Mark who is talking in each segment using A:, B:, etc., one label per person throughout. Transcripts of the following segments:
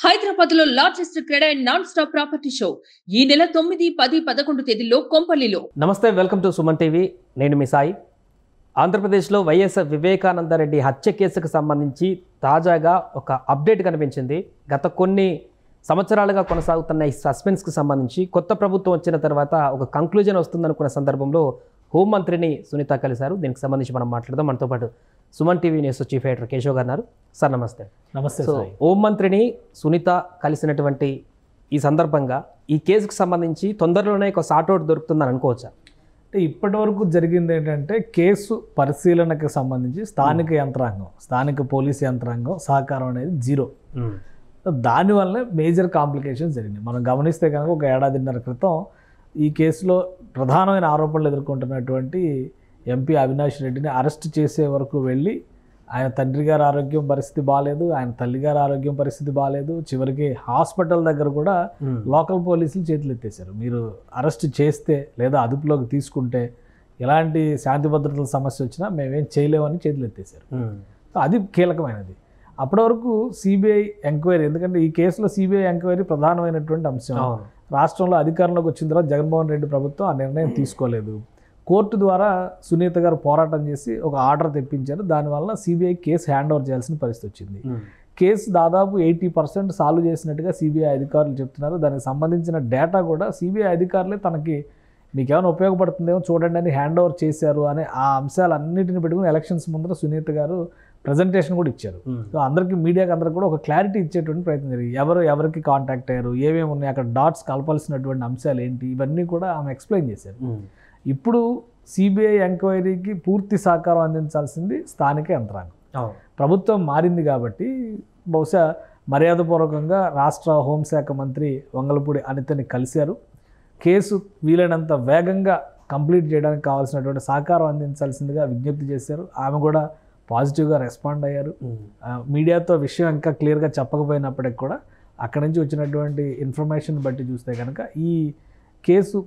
A: హైదరాబాద్ లో largest క్రెడా and non stop property show ఈ నెల 9, 10, 11 తేదీల్లో కొంపల్లిలో.
B: నమస్తే, వెల్కమ్ టు సుమన్ టీవీ. నేను మీ సాయి. ఆంధ్రప్రదేశ్లో వైఎస్ వివేకానందరెడ్డి హత్య కేసుకు సంబంధించి తాజాగా ఒక అప్డేట్ కనిపించింది. గత కొన్ని సంవత్సరాలుగా కొనసాగుతున్న ఈ సస్పెన్స్కి సంబంధించి కొత్త ప్రభుత్వం వచ్చిన తర్వాత ఒక కంక్లూజన్ వస్తుందనుకున్న సందర్భంలో హోంమంత్రిని సునీత కలిశారు. దీనికి సంబంధించి మనం మాట్లాడదాం. మనతో పాటు Suman TV news chief editor Keshav గారు ఉన్నారు. సార్ నమస్తే.
C: నమస్తే.
B: సో హోంమంత్రిని సునీత కలిసినటువంటి ఈ సందర్భంగా ఈ కేసుకు సంబంధించి తొందరలోనే ఒక సార్ట్అవుట్ దొరుకుతుందని అనుకోవచ్చా?
C: అంటే ఇప్పటి వరకు జరిగింది ఏంటంటే కేసు పరిశీలనకు సంబంధించి స్థానిక యంత్రాంగం, స్థానిక పోలీసు యంత్రాంగం సహకారం అనేది జీరో. దానివల్లనే మేజర్ కాంప్లికేషన్స్ జరిగినాయి. మనం గమనిస్తే కనుక ఒక ఏడాదిన్నర క్రితం ఈ కేసులో ప్రధానమైన ఆరోపణలు ఎదుర్కొంటున్నటువంటి ఎంపీ అవినాష్ రెడ్డిని అరెస్ట్ చేసే వరకు వెళ్ళి ఆయన తండ్రి గారి ఆరోగ్యం పరిస్థితి బాగాలేదు, ఆయన తల్లి గారి ఆరోగ్యం పరిస్థితి బాగాలేదు, చివరికి హాస్పిటల్ దగ్గర కూడా లోకల్ పోలీసులు చేతులు ఎత్తేసారు. మీరు అరెస్ట్ చేస్తే లేదా అదుపులోకి తీసుకుంటే ఎలాంటి శాంతి భద్రతల సమస్య వచ్చినా మేమేం చేయలేమని చేతులు ఎత్తేసారు. అది కీలకమైనది. అప్పటి వరకు సిబిఐ ఎంక్వైరీ, ఎందుకంటే ఈ కేసులో సిబిఐ ఎంక్వైరీ ప్రధానమైనటువంటి అంశం. రాష్ట్రంలో అధికారంలోకి వచ్చిన తర్వాత జగన్మోహన్ రెడ్డి ప్రభుత్వం ఆ నిర్ణయం తీసుకోలేదు. కోర్టు ద్వారా సునీత గారు పోరాటం చేసి ఒక ఆర్డర్ తెప్పించారు. దానివల్ల సిబిఐ కేసు హ్యాండ్ ఓవర్ చేయాల్సిన పరిస్థితి వచ్చింది. కేసు దాదాపు 80% సాల్వ్ చేసినట్టుగా సిబిఐ అధికారులు చెప్తున్నారు. దానికి సంబంధించిన డేటా కూడా సిబిఐ అధికారులే తనకి మీకేమైనా ఉపయోగపడుతుందేమో చూడండి అని హ్యాండ్ ఓవర్ చేశారు అనే ఆ అంశాలన్నింటిని పెట్టుకుని ఎలక్షన్స్ ముందర సునీత గారు ప్రజెంటేషన్ కూడా ఇచ్చారు. సో అందరికీ, మీడియాకి అందరికి కూడా ఒక క్లారిటీ ఇచ్చేటువంటి ప్రయత్నం జరిగింది. ఎవరికి కాంటాక్ట్ అయ్యారు, ఏమేమి ఉన్నాయి, అక్కడ డాట్స్ కలపాల్సినటువంటి అంశాలు ఏంటి, ఇవన్నీ కూడా ఆమె ఎక్స్ప్లెయిన్ చేశారు. ఇప్పుడు సిబిఐ ఎంక్వైరీకి పూర్తి సహకారం అందించాల్సింది స్థానిక యంత్రాంగం. ప్రభుత్వం మారింది కాబట్టి బహుశా మర్యాదపూర్వకంగా రాష్ట్ర హోంశాఖ మంత్రి వంగలపూడి అనితని కలిశారు. కేసు వీలైనంత వేగంగా కంప్లీట్ చేయడానికి కావాల్సినటువంటి సహకారం అందించాల్సిందిగా విజ్ఞప్తి చేశారు. ఆమె కూడా పాజిటివ్గా రెస్పాండ్ అయ్యారు. మీడియాతో విషయం ఇంకా క్లియర్గా చెప్పకపోయినప్పటికి కూడా అక్కడి నుంచి వచ్చినటువంటి ఇన్ఫర్మేషన్ బట్టి చూస్తే కనుక ఈ కేసు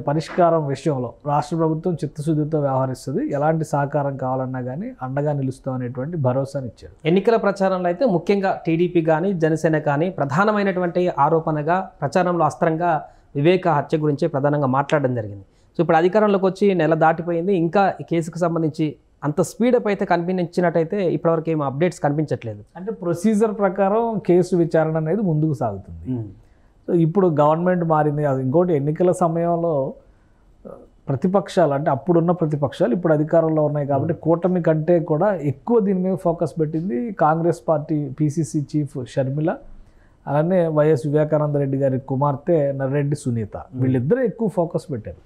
C: పరిష్కారం విషయంలో రాష్ట్ర ప్రభుత్వం చిత్తశుద్ధితో వ్యవహరిస్తుంది, ఎలాంటి సహకారం కావాలన్నా కానీ అండగా నిలుస్తాం అనేటువంటి భరోసాని ఇచ్చారు.
B: ఎన్నికల ప్రచారంలో అయితే ముఖ్యంగా టీడీపీ కానీ జనసేన కానీ ప్రధానమైనటువంటి ఆరోపణగా ప్రచారంలో అస్త్రంగా వివేక హత్య గురించే ప్రధానంగా మాట్లాడడం జరిగింది. సో ఇప్పుడు అధికారంలోకి వచ్చి నెల దాటిపోయింది, ఇంకా ఈ కేసుకు సంబంధించి అంత స్పీడప్ అయితే కనిపించినట్టయితే ఇప్పటివరకు ఏం అప్డేట్స్ కనిపించట్లేదు.
C: అంటే ప్రొసీజర్ ప్రకారం కేసు విచారణ అనేది ముందుకు సాగుతుంది. సో ఇప్పుడు గవర్నమెంట్ మారింది. అది ఇంకోటి, ఎన్నికల సమయంలో ప్రతిపక్షాలు, అంటే అప్పుడున్న ప్రతిపక్షాలు ఇప్పుడు అధికారంలో ఉన్నాయి కాబట్టి కూటమి కంటే కూడా ఎక్కువ దీని మీద ఫోకస్ పెట్టింది Congress party PCC chief Sharmila, అలానే వైఎస్ వివేకానందరెడ్డి గారి కుమార్తె నర్రెడ్డి సునీత. వీళ్ళిద్దరూ ఎక్కువ ఫోకస్ పెట్టారు.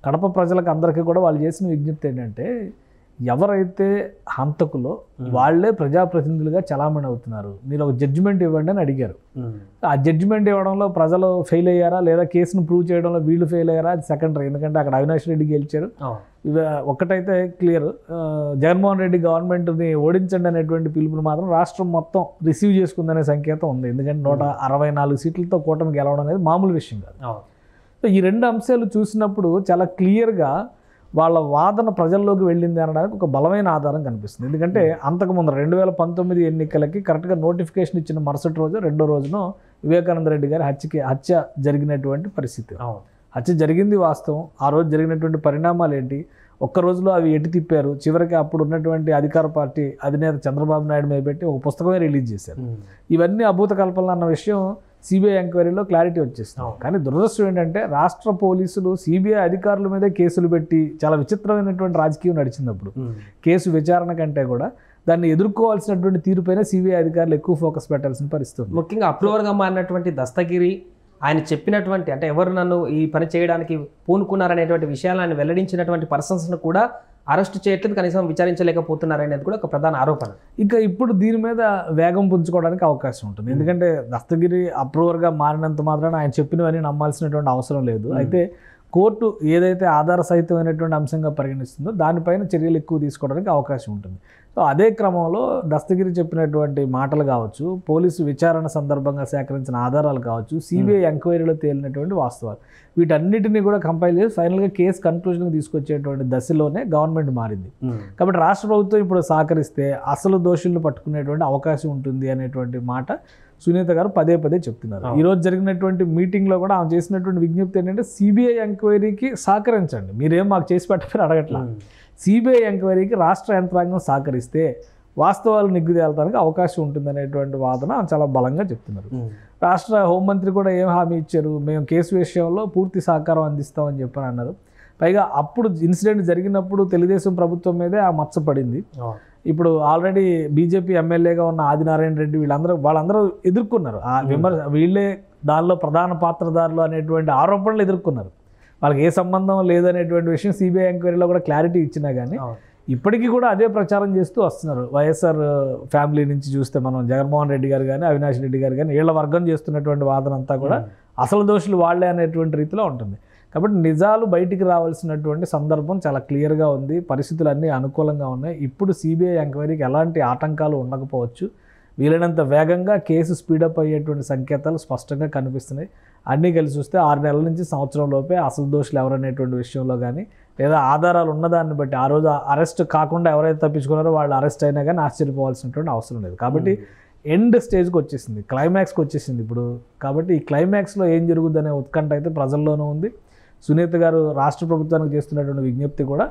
C: కడప ప్రజలకు అందరికీ కూడా వాళ్ళు చేసిన విజ్ఞప్తి ఏంటంటే, ఎవరైతే హంతకులో వాళ్లే ప్రజాప్రతినిధులుగా చలామణి అవుతున్నారు, మీరు ఒక జడ్జిమెంట్ ఇవ్వండి అని అడిగారు. ఆ జడ్జిమెంట్ ఇవ్వడంలో ప్రజలు ఫెయిల్ అయ్యారా లేదా కేసును ప్రూవ్ చేయడంలో వీళ్ళు ఫెయిల్ అయ్యారా అది సెకండరీ. ఎందుకంటే అక్కడ అవినాష్ రెడ్డి గెలిచారు. ఒక్కటైతే క్లియర్, జగన్మోహన్ రెడ్డి గవర్నమెంట్ని ఓడించండి అనేటువంటి పిలుపుని మాత్రం రాష్ట్రం మొత్తం రిసీవ్ చేసుకుందనే సంకేతం ఉంది. ఎందుకంటే 164 సీట్లతో కూటమి గెలవడం అనేది మామూలు విషయం కాదు. సో ఈ రెండు అంశాలు చూసినప్పుడు చాలా క్లియర్గా వాళ్ళ వాదన ప్రజల్లోకి వెళ్ళింది అనడానికి ఒక బలమైన ఆధారం కనిపిస్తుంది. ఎందుకంటే అంతకుముందు 2019 ఎన్నికలకి కరెక్ట్గా నోటిఫికేషన్ ఇచ్చిన మరుసటి రోజు, రెండో రోజున వివేకానందరెడ్డి గారి హత్య జరిగినటువంటి పరిస్థితి. హత్య జరిగింది వాస్తవం. ఆ రోజు జరిగినటువంటి పరిణామాలు ఏంటి, ఒక్క రోజులో అవి ఎటు తిప్పారు. చివరికి అప్పుడు ఉన్నటువంటి అధికార పార్టీ అధినేత చంద్రబాబు నాయుడు మీద పెట్టి ఒక పుస్తకమే రిలీజ్ చేశారు. ఇవన్నీ అభూత కల్పనలు అన్న విషయం సిబిఐ ఎంక్వైరీలో క్లారిటీ వచ్చేస్తాం. కానీ దురదృష్టం ఏంటంటే రాష్ట్ర పోలీసులు సిబిఐ అధికారుల మీదే కేసులు పెట్టి చాలా విచిత్రమైనటువంటి రాజకీయం నడిచినప్పుడు కేసు విచారణ కంటే కూడా దాన్ని ఎదుర్కోవాల్సినటువంటి తీరుపైన సిబిఐ అధికారులు ఎక్కువ ఫోకస్ పెట్టాల్సిన పరిస్థితి.
B: ముఖ్యంగా అప్రూవర్గా మారినటువంటి దస్తగిరి ఆయన చెప్పినటువంటి, అంటే ఎవరు నన్ను ఈ పని చేయడానికి పూనుకున్నారనేటువంటి విషయాలు ఆయన వెల్లడించినటువంటి పర్సన్స్ను కూడా అరెస్ట్ చేయట్లేదు, కనీసం విచారించలేకపోతున్నారనేది కూడా ఒక ప్రధాన ఆరోపణ.
C: ఇంకా ఇప్పుడు దీని మీద వేగం పుంజుకోవడానికి అవకాశం ఉంటుంది. ఎందుకంటే దస్తగిరి అప్రూవర్గా మారినంత మాత్రాన ఆయన చెప్పినవన్నీ నమ్మాల్సినటువంటి అవసరం లేదు. అయితే కోర్టు ఏదైతే ఆధార సహితమైనటువంటి అంశంగా పరిగణిస్తుందో దానిపైన చర్యలు ఎక్కువ తీసుకోవడానికి అవకాశం ఉంటుంది. సో అదే క్రమంలో దస్తగిరి చెప్పినటువంటి మాటలు కావచ్చు, పోలీసు విచారణ సందర్భంగా సేకరించిన ఆధారాలు కావచ్చు, సిబిఐ ఎంక్వైరీలో తేలినటువంటి వాస్తవాలు, వీటన్నిటిని కూడా కంపైల్ చేసి ఫైనల్గా కేసు కన్క్లూజన్కి తీసుకొచ్చేటువంటి దశలోనే గవర్నమెంట్ మారింది. కాబట్టి రాష్ట్ర ప్రభుత్వం ఇప్పుడు సహకరిస్తే అసలు దోషులను పట్టుకునేటువంటి అవకాశం ఉంటుంది అనేటువంటి మాట సునీత గారు పదే పదే చెప్తున్నారు. ఈరోజు జరిగినటువంటి మీటింగ్లో కూడా ఆమె చేసినటువంటి విజ్ఞప్తి ఏంటంటే సిబిఐ ఎంక్వైరీకి సహకరించండి, మీరేం మాకు చేసి పెట్టారు అడగట్లా. సిబిఐ ఎంక్వైరీకి రాష్ట్ర యంత్రాంగం సహకరిస్తే వాస్తవాలు నిగ్గు తేలడానికి అవకాశం ఉంటుందనేటువంటి వాదన చాలా బలంగా చెప్తున్నారు. రాష్ట్ర హోంమంత్రి కూడా ఏం హామీ ఇచ్చారు, మేము కేసు విషయంలో పూర్తి సహకారం అందిస్తామని చెప్పని అన్నారు. పైగా అప్పుడు ఇన్సిడెంట్ జరిగినప్పుడు తెలుగుదేశం ప్రభుత్వం మీదే ఆ మచ్చ పడింది. ఇప్పుడు ఆల్రెడీ బీజేపీ ఎమ్మెల్యేగా ఉన్న ఆదినారాయణ రెడ్డి వాళ్ళందరూ ఎదుర్కొన్నారు ఆ విమర్శ, వీళ్ళే దానిలో ప్రధాన పాత్రధారులు అనేటువంటి ఆరోపణలు ఎదుర్కొన్నారు. వాళ్ళకి ఏ సంబంధం లేదనేటువంటి విషయం సిబిఐ ఎంక్వైరీలో కూడా క్లారిటీ ఇచ్చినా కానీ ఇప్పటికీ కూడా అదే ప్రచారం చేస్తూ వస్తున్నారు. వైఎస్ఆర్ ఫ్యామిలీ నుంచి చూస్తే మనం జగన్మోహన్ రెడ్డి గారు కానీ అవినాష్ రెడ్డి గారు కానీ వీళ్ళ వర్గం చేస్తున్నటువంటి వాదన అంతా కూడా అసలు దోషులు వాళ్లే అనేటువంటి రీతిలో ఉంటుంది. కాబట్టి నిజాలు బయటికి రావాల్సినటువంటి సందర్భం చాలా క్లియర్గా ఉంది, పరిస్థితులు అన్నీ అనుకూలంగా ఉన్నాయి. ఇప్పుడు సిబిఐ ఎంక్వైరీకి ఎలాంటి ఆటంకాలు ఉండకపోవచ్చు, వీలైనంత వేగంగా కేసు స్పీడప్ అయ్యేటువంటి సంకేతాలు స్పష్టంగా కనిపిస్తున్నాయి. అన్నీ కలిసి చూస్తే 6 నెలల నుంచి సంవత్సరం లోపే అసలు దోషులు ఎవరనేటువంటి విషయంలో కానీ లేదా ఆధారాలు ఉన్నదాన్ని బట్టి ఆ రోజు అరెస్ట్ కాకుండా ఎవరైతే తప్పించుకున్నారో వాళ్ళు అరెస్ట్ అయినా కానీ ఆశ్చర్యపోవాల్సినటువంటి అవసరం లేదు. కాబట్టి ఎండ్ స్టేజ్కి వచ్చేసింది, క్లైమాక్స్కి వచ్చేసింది ఇప్పుడు. కాబట్టి ఈ క్లైమాక్స్లో ఏం జరుగుతుందనే ఉత్కంఠ అయితే ప్రజల్లోనూ ఉంది. సునీత గారు రాష్ట్ర ప్రభుత్వానికి చేస్తున్నటువంటి విజ్ఞప్తి కూడా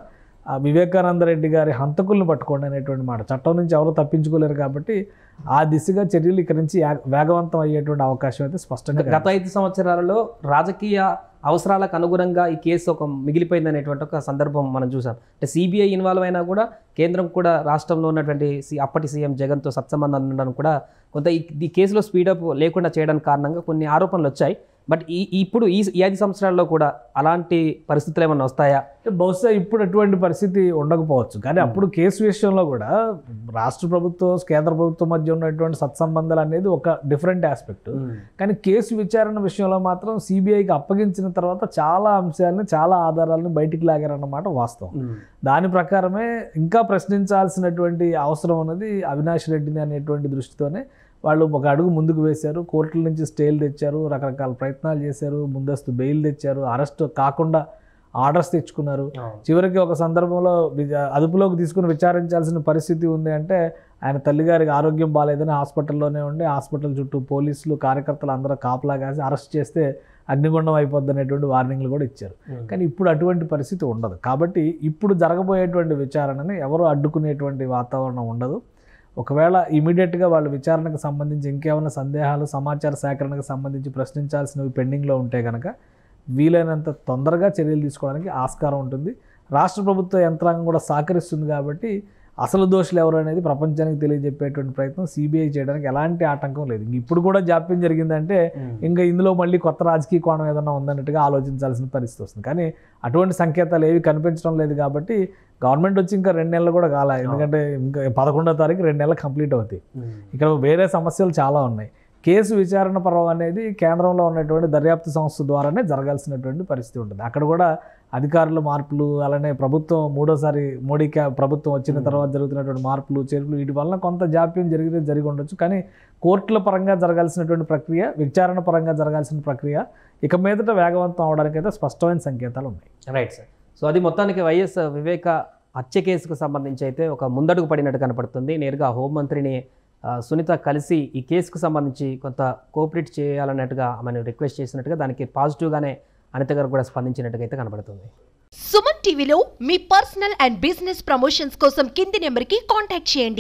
C: వివేకానంద రెడ్డి గారి హంతకులను పట్టుకోండి అనేటువంటి మాట. చట్టం నుంచి ఎవరు తప్పించుకోలేరు కాబట్టి ఆ దిశగా చర్యలు ఇక్కడ నుంచి వేగవంతం అయ్యేటువంటి అవకాశం అయితే స్పష్టంగా.
B: గత 5 సంవత్సరాలలో రాజకీయ అవసరాలకు అనుగుణంగా ఈ కేసు ఒక మిగిలిపోయింది అనేటువంటి ఒక సందర్భం మనం చూసాం. అంటే సిబిఐ ఇన్వాల్వ్ అయినా కూడా కేంద్రం కూడా రాష్ట్రంలో ఉన్నటువంటి అప్పటి సీఎం జగన్తో సత్సంబంధం ఉండడం కూడా కొంత ఈ కేసులో స్పీడప్ లేకుండా చేయడానికి కారణంగా కొన్ని ఆరోపణలు వచ్చాయి. బట్ ఇప్పుడు ఈ 5 సంవత్సరాల్లో కూడా అలాంటి పరిస్థితులు ఏమైనా వస్తాయా?
C: బహుశా ఇప్పుడు అటువంటి పరిస్థితి ఉండకపోవచ్చు, కానీ అప్పుడు కేసు విషయంలో కూడా రాష్ట్ర ప్రభుత్వం కేంద్ర ప్రభుత్వం మధ్య ఉన్నటువంటి సత్సంబంధాలు అనేది ఒక డిఫరెంట్ ఆస్పెక్ట్. కానీ కేసు విచారణ విషయంలో మాత్రం సిబిఐకి అప్పగించిన తర్వాత చాలా అంశాలను చాలా ఆధారాలను బయటికి లాగారన్నమాట వాస్తవం. దాని ప్రకారమే ఇంకా ప్రశ్నించాల్సినటువంటి అవసరం ఉన్నది అవినాష్ రెడ్డిని అనేటువంటి దృష్టితోనే వాళ్ళు ఒక అడుగు ముందుకు వేశారు. కోర్టుల నుంచి స్టేలు తెచ్చారు, రకరకాల ప్రయత్నాలు చేశారు, ముందస్తు బెయిల్ తెచ్చారు, అరెస్ట్ కాకుండా ఆర్డర్స్ తెచ్చుకున్నారు. చివరికి ఒక సందర్భంలో అదుపులోకి తీసుకుని విచారించాల్సిన పరిస్థితి ఉంది. అంటే ఆయన తల్లిగారికి ఆరోగ్యం బాగాలేదని హాస్పిటల్లోనే ఉండి హాస్పిటల్ చుట్టూ పోలీసులు కార్యకర్తలు అందరూ కాపలా కాసి అరెస్ట్ చేస్తే అగ్నిగుండం అయిపోద్ది అనేటువంటి వార్నింగ్లు కూడా ఇచ్చారు. కానీ ఇప్పుడు అటువంటి పరిస్థితి ఉండదు. కాబట్టి ఇప్పుడు జరగబోయేటువంటి విచారణని ఎవరు అడ్డుకునేటువంటి వాతావరణం ఉండదు. ఒకవేళ ఇమీడియట్గా వాళ్ళు విచారణకు సంబంధించి ఇంకేమైనా సందేహాలు సమాచార సేకరణకు సంబంధించి ప్రశ్నించాల్సినవి పెండింగ్లో ఉంటే కనుక వీలైనంత తొందరగా చర్యలు తీసుకోవడానికి ఆస్కారం ఉంటుంది. రాష్ట్ర ప్రభుత్వ యంత్రాంగం కూడా సహకరిస్తుంది కాబట్టి అసలు దోషులు ఎవరు అనేది ప్రపంచానికి తెలియజెప్పేటువంటి ప్రయత్నం సిబిఐ చేయడానికి ఎలాంటి ఆటంకం లేదు. ఇప్పుడు కూడా జాప్యం జరిగిందంటే ఇంకా ఇందులో మళ్ళీ కొత్త రాజకీయ కోణం ఏదైనా ఉందన్నట్టుగా ఆలోచించాల్సిన పరిస్థితి వస్తుంది. కానీ అటువంటి సంకేతాలు ఏవి కనిపించడం లేదు. కాబట్టి గవర్నమెంట్ వచ్చి ఇంకా 2 నెలలు కూడా కాలే, ఎందుకంటే ఇంకా 11వ తారీఖు 2 నెలలు కంప్లీట్ అవుతాయి. ఇక్కడ వేరే సమస్యలు చాలా ఉన్నాయి. కేసు విచారణ పర్వం అనేది కేంద్రంలో ఉన్నటువంటి దర్యాప్తు సంస్థ ద్వారానే జరగాల్సినటువంటి పరిస్థితి ఉంటుంది. అక్కడ కూడా అధికారుల మార్పులు, అలానే ప్రభుత్వం మూడోసారి మోడీ ప్రభుత్వం వచ్చిన తర్వాత జరుగుతున్నటువంటి మార్పులు చేర్పులు వీటి వలన కొంత జాప్యం జరిగి ఉండొచ్చు. కానీ కోర్టుల పరంగా జరగాల్సినటువంటి ప్రక్రియ, విచారణ పరంగా జరగాల్సిన ప్రక్రియ ఇక మీదట వేగవంతం అవడానికైతే స్పష్టమైన సంకేతాలు ఉన్నాయి.
B: Right sir. సో అది మొత్తానికి వైఎస్ వివేక హత్య కేసుకు సంబంధించి అయితే ఒక ముందడుగు పడినట్టు కనపడుతుంది. నేరుగా హోంమంత్రిని సునీత కలిసి ఈ కేసుకు సంబంధించి కొంత కోఆపరేట్ చేయాలన్నట్టుగా ఆమెను రిక్వెస్ట్ చేసినట్టుగా, దానికి పాజిటివ్గానే అనిత గారు కూడా స్పందించినట్టుగా అయితే కనబడుతుంది.
D: సుమన్ టీవీలో మీ పర్సనల్ అండ్ బిజినెస్ ప్రమోషన్స్ కోసం కింది నెంబర్కి కాంటాక్ట్ చేయండి.